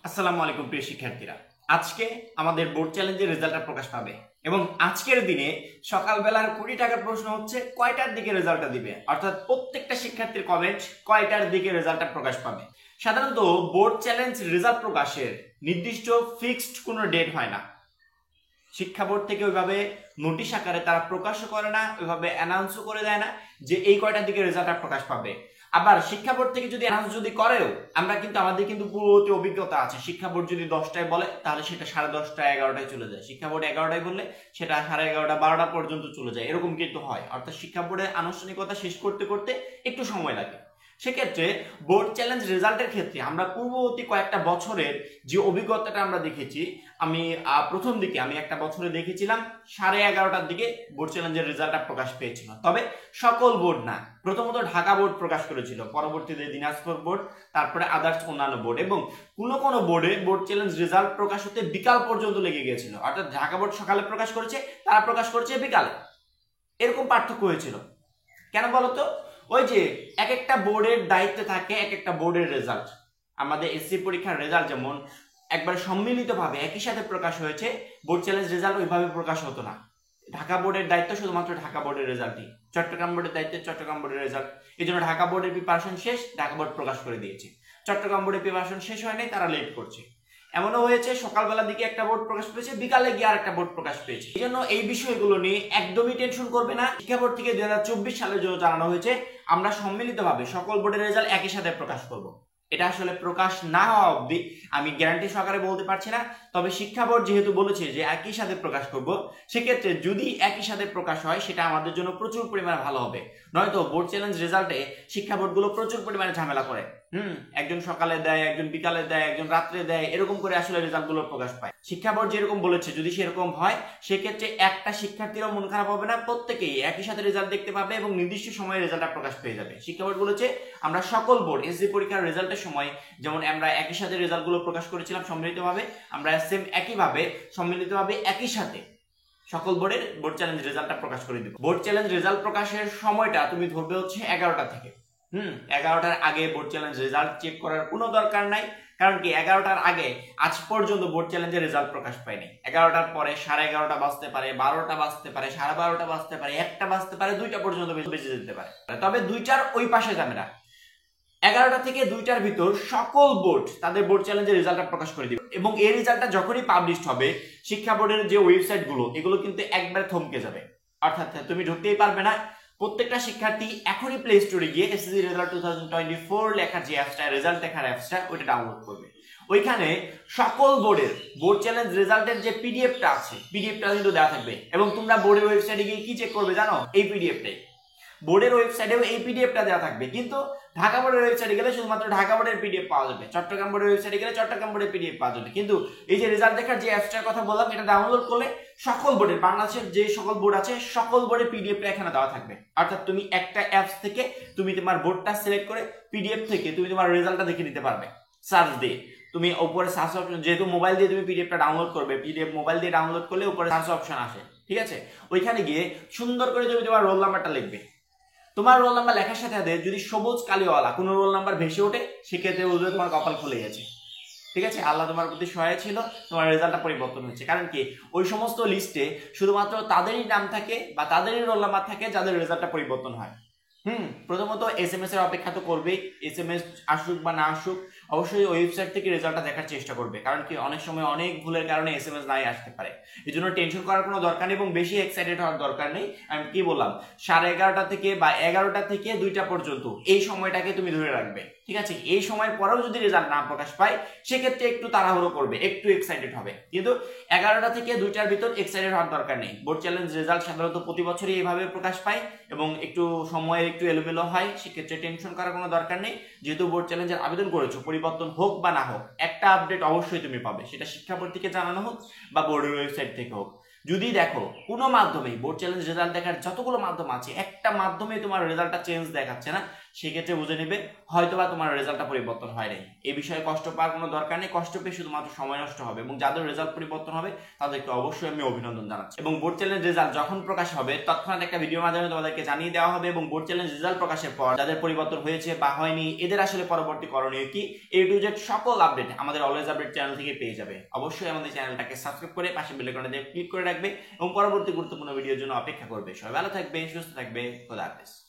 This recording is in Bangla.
আসসালামু আলাইকুম প্রিয় শিক্ষার্থীরা। আজকে আমাদের বোর্ড চ্যালেঞ্জের রেজাল্টটা প্রকাশ পাবে এবং আজকের দিনে সকালবেলার 20 টাকার প্রশ্ন হচ্ছে কয়টার দিকে রেজাল্টটা দিবে, অর্থাৎ প্রত্যেকটা শিক্ষার্থীর কমেন্ট কয়টার দিকে রেজাল্টটা প্রকাশ পাবে। সাধারণত বোর্ড চ্যালেঞ্জ রেজাল্ট প্রকাশের নির্দিষ্ট ফিক্সড কোনো ডেট হয় না। শিক্ষা বোর্ড থেকে ওইভাবে নোটিশ আকারে তারা প্রকাশও করে না, ওইভাবে অ্যানাউন্সও করে দেয় না যে এই কয়টার দিকে রেজাল্টটা প্রকাশ পাবে। আবার শিক্ষা বোর্ড থেকে যদি অ্যানাউন্স যদি করেও, আমরা কিন্তু আমাদের কিন্তু পূর্ববর্তী অভিজ্ঞতা আছে, শিক্ষা বোর্ড যদি 10টায় বলে তাহলে সেটা 10:30 11টায় চলে যায়, শিক্ষা বোর্ড 11টায় বললে সেটা 11:30 12টা পর্যন্ত চলে যায়, এরকম কিন্তু হয়। অর্থাৎ শিক্ষা বোর্ডের আনুষ্ঠানিকতা শেষ করতে করতে একটু সময় লাগে। সেক্ষেত্রে বোর্ড চ্যালেঞ্জ রেজাল্টের ক্ষেত্রে আমরা পূর্ববর্তী কয়েকটা বছরের যে অভিজ্ঞতাটা আমরা দেখেছি, আমি প্রথম দিকে আমি একটা বছরে দেখেছিলাম 11:30টার দিকে বোর্ড চ্যালেঞ্জের রেজাল্টটা প্রকাশ পেয়েছিল। তবে সকল বোর্ড না, প্রথমত ঢাকা বোর্ড প্রকাশ করেছিল, পরবর্তীতে দিনাজপুর বোর্ড, তারপরে আদার্স অন্যান্য বোর্ড, এবং কোনো বোর্ডে বোর্ড চ্যালেঞ্জ রেজাল্ট প্রকাশ হতে বিকাল পর্যন্ত লেগে গিয়েছিল। অর্থাৎ ঢাকা বোর্ড সকালে প্রকাশ করেছে, তারা প্রকাশ করেছে বিকালে, এরকম পার্থক্য হয়েছিল। কেন বলতো? ওই যে এক একটা বোর্ডের দায়িত্বে থাকে এক একটা বোর্ডের রেজাল্ট। আমাদের এসসি পরীক্ষার রেজাল্ট যেমন একবার সম্মিলিতভাবে একই সাথে প্রকাশ হয়েছে, বোর্ড চ্যালেঞ্জ রেজাল্ট ওইভাবে প্রকাশ হতো না। ঢাকা বোর্ডের দায়িত্ব শুধুমাত্র ঢাকা বোর্ডের রেজাল্টই, চট্টগ্রাম বোর্ডের দায়িত্ব চট্টগ্রাম বোর্ডের রেজাল্ট। এই জন্য ঢাকা বোর্ডের প্রিপারেশন শেষ, ঢাকা বোর্ড প্রকাশ করে দিয়েছে। চট্টগ্রাম বোর্ডের প্রিপারেশন শেষ হয় নাই, তারা লেট করছে। এমনও হয়েছে সকালবেলার দিকে একটা বোর্ড প্রকাশ পেয়েছে, বিকালে গিয়ে আর একটা বোর্ড প্রকাশ পেয়েছে। এই জন্য এই বিষয়গুলো নিয়ে একদমই টেনশন করবে না। শিক্ষা বোর্ড থেকে 2024 সালের জন্য জানানো হয়েছে আমরা সম্মিলিতভাবে সকল বোর্ডের রেজাল্ট একই সাথে প্রকাশ করব। এটা আসলে প্রকাশ না হওয়া অবধি আমি গ্যারান্টি সহকারে বলতে পারছি না। তবে শিক্ষা বোর্ড যেহেতু বলেছে যে একই সাথে প্রকাশ করব, সেক্ষেত্রে যদি একই সাথে প্রকাশ হয় সেটা আমাদের জন্য প্রচুর পরিমাণে ভালো হবে। নয়তো বোর্ড চ্যালেঞ্জ রেজাল্টে শিক্ষা বোর্ডগুলো প্রচুর পরিমাণে ঝামেলা করে। একজন সকালে দেয়, একজন বিকালে দেয়, একজন রাত্রে দেয়, এরকম করে আসলে রেজাল্টগুলো প্রকাশ পায়। শিক্ষা বোর্ড যেরকম বলেছে যদি সেরকম হয়, সেক্ষেত্রে একটা শিক্ষার্থীরও মন খারাপ হবে না, প্রত্যেকেই একই সাথে রেজাল্ট দেখতে পাবে এবং নির্দিষ্ট সময়ে রেজাল্টটা প্রকাশ পেয়ে যাবে। শিক্ষা বোর্ড বলেছে আমরা সকল বোর্ড এসএসসি পরীক্ষার রেজাল্টের সময় যেমন আমরা একই সাথে রেজাল্টগুলো প্রকাশ করেছিলাম সম্মিলিতভাবে, আমরা সেম একইভাবে সম্মিলিতভাবে একই সাথে সকল বোর্ডের বোর্ড চ্যালেঞ্জ রেজাল্টটা প্রকাশ করে দিব। বোর্ড চ্যালেঞ্জ রেজাল্ট প্রকাশের সময়টা তুমি ধরবে হচ্ছে 11টা থেকে। 11টার আগে বোর্ড চ্যালেঞ্জ রেজাল্ট চেক করার কোনো দরকার নাই। কারণ কি 11টার আগে আজ পর্যন্ত বোর্ড চ্যালেঞ্জের রেজাল্ট প্রকাশ পায়নি। 11টার পরে 11:30 বাজতে পারে, 12টা বাজতে পারে, 12:30 বাজতে পারে, 1টা বাজতে পারে, 2টা পর্যন্ত বেঁচে যেতে পারে। তবে 2টার ওই পাশে যাবে না, 11টা থেকে 2টার ভিতর সকল বোর্ড তাদের বোর্ড চ্যালেঞ্জের রেজাল্টটা প্রকাশ করে দিবে। এবং এই রেজাল্টটা যখনই পাবলিশড হবে, শিক্ষা বোর্ডের যে ওয়েবসাইট গুলো এগুলো কিন্তু একবারে থমকে যাবে। অর্থাৎ তুমি ঢুকতেই পারবে না। প্রত্যেকটা শিক্ষার্থী এখনই প্লে স্টোরে গিয়ে এসএসসি রেজাল্ট 2024 লেখা যে অ্যাপসটা, রেজাল্ট লেখার অ্যাপসটা, ওইটা ডাউনলোড করবে। ওইখানে সকল বোর্ডের বোর্ড চ্যালেঞ্জ রেজাল্টের যে পিডিএফটা আছে, পিডিএফটা কিন্তু দেওয়া থাকবে। এবং তোমরা বোর্ডের ওয়েবসাইটে গিয়ে কি চেক করবে জানো? এই পিডিএফটাই। বোর্ডের ওয়েবসাইটেও এই পিডিএফটা দেওয়া থাকবে, কিন্তু ঢাকা বোর্ডের ওয়েবসাইটে গেলে শুধুমাত্র ঢাকা বোর্ডের পিডিএফ পাওয়া যাবে, চট্টগ্রাম বোর্ডের ওয়েবসাইটে গেলে চট্টগ্রাম বোর্ডের পিডিএফ পাওয়া যাবে। কিন্তু এই যে রেজাল্ট দেখার যে অ্যাপসটার কথা বললাম, এটা ডাউনলোড করলে সকল বোর্ডের, বাংলাদেশের যে সকল বোর্ড আছে সকল বোর্ডের পিডিএফটা এখানে দেওয়া থাকবে। অর্থাৎ তুমি একটা অ্যাপস থেকে তুমি তোমার বোর্ডটা সিলেক্ট করে পিডিএফ থেকে তুমি তোমার রেজাল্টটা দেখে নিতে পারবে সার্চ দিয়ে। তুমি উপরে সার্চ অপশন, যেহেতু মোবাইল দিয়ে তুমি পিডিএফটা ডাউনলোড করবে, পিডিএফ মোবাইল দিয়ে ডাউনলোড করলে উপরে সার্চ অপশন আসে, ঠিক আছে? ওইখানে গিয়ে সুন্দর করে তুমি তোমার রোল নাম্বারটা লিখবে। তোমার রোল নাম্বার লেখার সাথে সাথে যদি সবুজ কালিওয়ালা কোনো রোল নাম্বার ভেসে ওঠে, সেক্ষেত্রে বুঝবে তোমার কপাল খুলে গেছে, ঠিক আছে? আল্লাহ তোমার প্রতি সহায় ছিল, তোমার রেজাল্টটা পরিবর্তন হচ্ছে। কারণ কি ওই সমস্ত লিস্টে শুধুমাত্র তাদেরই নাম থাকে বা তাদেরই রোল নাম্বার থাকে যাদের রেজাল্টটা পরিবর্তন হয়। প্রথমত এসএমএস এর অপেক্ষা তো করবেই, এসএমএস আসুক বা না আসুক অবশ্যই ওয়েবসাইট থেকে রেজাল্টটা দেখার চেষ্টা করবে। কারণ কি অনেক সময় অনেক ভুলের কারণে এসএমএস নাই আসতে পারে। এই জন্য টেনশন করার কোনো দরকার নেই এবং বেশি এক্সাইটেড হওয়ার দরকার নেই। আমি কি বললাম, 11:30 থেকে বা 11টা থেকে 2টা পর্যন্ত এই সময়টাকে তুমি ধরে রাখবে, ঠিক আছে? এই সময়ের পরেও যদি রেজাল্ট না প্রকাশ পায়, সেক্ষেত্রে একটু তাড়াহুড়ো করবে, একটু এক্সাইটেড হবে। কিন্তু 11টা থেকে 2টার ভিতর এক্সাইটেড হওয়ার দরকার নেই। বোর্ড চ্যালেঞ্জ রেজাল্ট সাধারণত প্রতি বছরই এইভাবে প্রকাশ পায় এবং একটু সময়ের একটু এলোমেলো হয়, সেক্ষেত্রে টেনশন করার কোনো দরকার নেই। যেহেতু বোর্ড চ্যালেঞ্জের আবেদন করেছো, পরিবর্তন হোক বা না হোক, একটা আপডেট অবশ্যই তুমি পাবে, সেটা শিক্ষা বোর্ড থেকে জানানো হোক বা বোর্ডের ওয়েবসাইট থেকে হোক। যদি দেখো কোনো মাধ্যমে বোর্ড চ্যালেঞ্জ রেজাল্ট দেখার যতগুলো মাধ্যম আছে, একটা মাধ্যমে তোমার রেজাল্টটা চেঞ্জ দেখাচ্ছে না, সেক্ষেত্রে বুঝে নেবে হয়তোবা তোমার রেজাল্টটা পরিবর্তন হয় নাই। এই বিষয়ে কষ্ট পাওয়ার কোনো দরকার নেই, কষ্ট পেয়ে শুধুমাত্র সময় নষ্ট হবে। এবং যাদের রেজাল্ট পরিবর্তন হবে তাদেরকে অবশ্যই আমি অভিনন্দন জানাচ্ছি। এবং বোর্ড চ্যালেঞ্জ রেজাল্ট যখন প্রকাশ হবে তৎক্ষণাৎ একটা ভিডিওর মাধ্যমে তোমাদেরকে জানিয়ে দেওয়া হবে। এবং বোর্ড চ্যালেঞ্জ রেজাল্ট প্রকাশের পর যাদের পরিবর্তন হয়েছে বা হয়নি, এদের আসলে পরবর্তী করণীয় কি, A to Z সকল আপডেট আমাদের অলওয়েজ আপডেট চ্যানেল থেকে পেয়ে যাবে। অবশ্যই আমাদের চ্যানেলটাকে সাবস্ক্রাইব করে পাশে বেল আইকনটা ক্লিক করে রাখবে এবং পরবর্তী গুরুত্বপূর্ণ ভিডিওর জন্য অপেক্ষা করবে। সবাই ভালো থাকবে, সুস্থ থাকবে, খোদা হাফেজ।